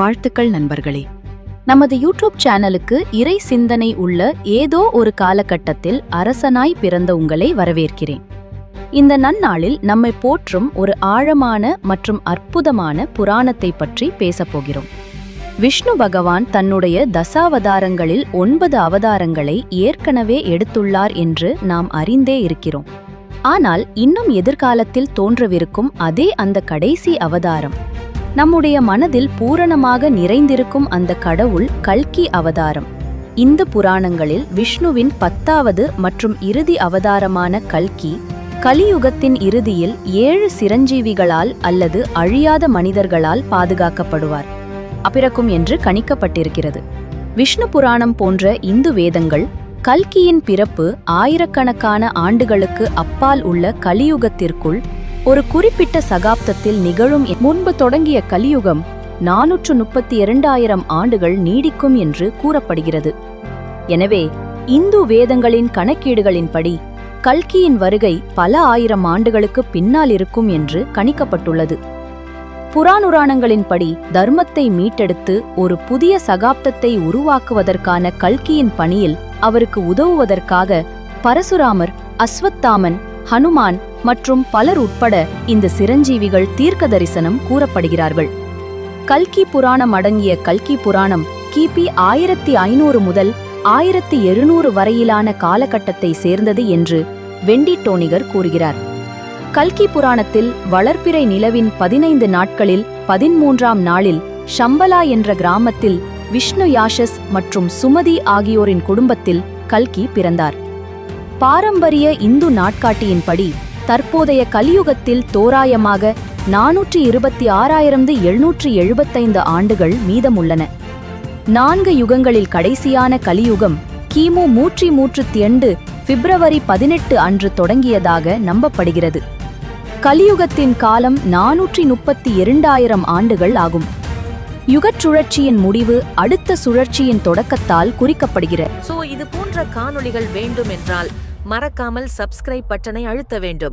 வாழ்த்துக்கள் நண்பர்களே. நமது யூடியூப் சேனலுக்கு இறை சிந்தனை உள்ள ஏதோ ஒரு காலகட்டத்தில் அரசனாய் பிறந்த உங்களை வரவேற்கிறேன். இந்த நன்னாளில் நம்மை போற்றும் ஒரு ஆழமான மற்றும் அற்புதமான புராணத்தை பற்றி பேசப்போகிறோம். விஷ்ணு பகவான் தன்னுடைய தசாவதாரங்களில் 9 அவதாரங்களை ஏற்கனவே எடுத்துள்ளார் என்று நாம் அறிந்தே இருக்கிறோம். ஆனால் இன்னும் எதிர்காலத்தில் தோன்றவிருக்கும் அதே அந்த கடைசி அவதாரம், நம்முடைய மனதில் பூரணமாக நிறைந்திருக்கும் அந்த கடவுள் கல்கி அவதாரம். இந்து புராணங்களில் விஷ்ணுவின் 10வது மற்றும் இறுதி அவதாரமான கல்கி, கலியுகத்தின் இறுதியில் 7 சிரஞ்சீவிகளால் அல்லது அழியாத மனிதர்களால் பாதுகாக்கப்படுவார் அப்பிறக்கும் என்று கணிக்கப்பட்டிருக்கிறது. விஷ்ணு புராணம் போன்ற இந்து வேதங்கள் கல்கியின் பிறப்பு ஆயிரக்கணக்கான ஆண்டுகளுக்கு அப்பால் உள்ள கலியுகத்திற்குள் ஒரு குறிப்பிட்ட சகாப்தத்தில் நிகழும். முன்பு தொடங்கிய கலியுகம் 432,000 ஆண்டுகள் நீடிக்கும் என்று கூறப்படுகிறது. எனவே இந்து வேதங்களின் கணக்கீடுகளின்படி கல்கியின் வருகை பல ஆயிரம் ஆண்டுகளுக்கு பின்னால் இருக்கும் என்று கணிக்கப்பட்டுள்ளது. புராணுராணங்களின்படி தர்மத்தை மீட்டெடுத்து ஒரு புதிய சகாப்தத்தை உருவாக்குவதற்கான கல்கியின் பணியில் அவருக்கு உதவுவதற்காக பரசுராமர், அஸ்வத்தாமன், ஹனுமான் மற்றும் பலர் உட்பட இந்த சிரஞ்சீவிகள் தீர்க்க தரிசனம் கூறப்படுகிறார்கள். கல்கி புராணம் அடங்கிய கல்கி புராணம் கிபி 1500 முதல் 1700 வரையிலான காலகட்டத்தை சேர்ந்தது என்று வெண்டிட்டோனிகர் கூறுகிறார். கல்கி புராணத்தில் வளர்பிறை நிலவின் 15 நாட்களில் 13ஆம் நாளில் ஷம்பலா என்ற கிராமத்தில் விஷ்ணு யாஷஸ் மற்றும் சுமதி ஆகியோரின் குடும்பத்தில் கல்கி பிறந்தார். பாரம்பரிய இந்து நாட்காட்டியின்படி தற்போதைய கலியுகத்தில் தோராயமாக 426,775 ஆண்டுகள் மீதமுள்ளன. 4 யுகங்களில் கடைசியான கலியுகம் கிமு 332 பிப்ரவரி 18 அன்று தொடங்கியதாக நம்பப்படுகிறது. கலியுகத்தின் காலம் 432,000 ஆண்டுகள் ஆகும். யுகச் சுழற்சியின் முடிவு அடுத்த சுழற்சியின் தொடக்கத்தால் குறிக்கப்படுகிறது. இது போன்ற காணொளிகள் வேண்டும் என்றால் மறக்காமல் சப்ஸ்கிரைப் பட்டனை அழுத்த வேண்டும்.